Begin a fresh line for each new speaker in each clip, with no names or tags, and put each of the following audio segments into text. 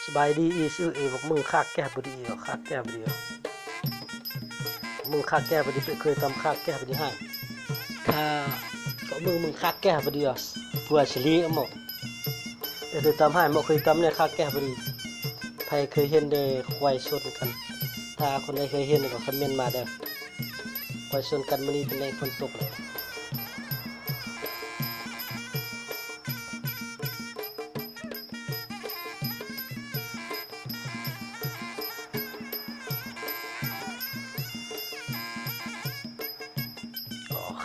สบายดีอีซื้อเองบอกมึงค่าแก้บดีค่าแก้บดีมึงค่าแก้บดีเคยทำค่าแก้บดีให้ถ้าก็มึงค่าแก้บดีเพื่อเฉลี่ยมั้งแต่เคยทำให้มั้งเคยทำเนี่ยค่าแก้บดีใครเคยเห็นได้ควายชนกันถ้าคนใดเคยเห็นก็คอมเมนต์มาเด้อควายชนกันมื้อนี้เป็นในฝนตกเลย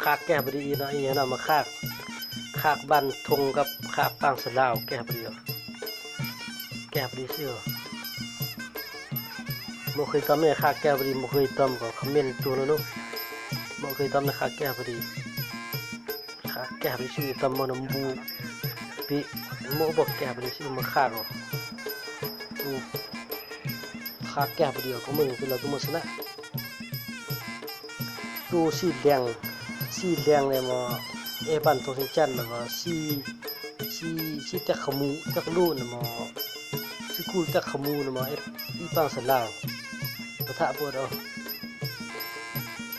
คากแก้บดีเนาะอีเนาะมาคากบันทงกับคากปางสลาวแก้บดีแก้บดีซื่อบ่เคยทำเนี่ยคากแก้บดีบ่เคยทำก็คอมเมนต์ตัวเนาะบ่เคยทำนะคากแก้บดีคากแก้บดีซื่อทำมันำบูปิโมบ่แก้บดีซื่อมาคากคากแก้บดีก็มึงเป็นเราก็มาชนะดูสีแดงเนี่ยมาบันทงสิจันแล้วก็สีตะขมูตะลูนมาสีกูตะขมูมาอีปังสลาวปะทะปวด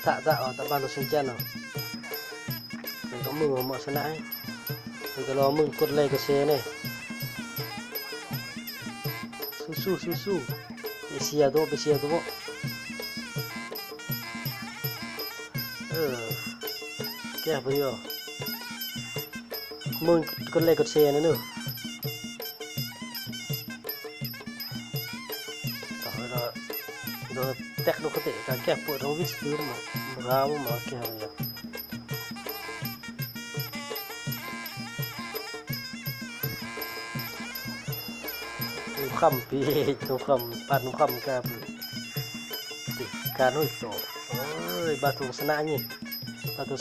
ตะตะบันทงสิจันมันก็มึงมาชนะมันก็รอมึงกดไลค์กดแชร์เนี่ยสู้ไปเชียร์ตัวแก้ไปเยอะมึงกดไลค์กดแชร์นะเนอะต่อไปเราแตกดูกระเตะการแก้ปวดท้องวิสต์มาร้าวมาแก้ไปเยอะนุ่มคำปีนุ่มคำปัดนุ่มคำกับการหุ่ยโตโอ้ยบาตุสนะนี่บาตุ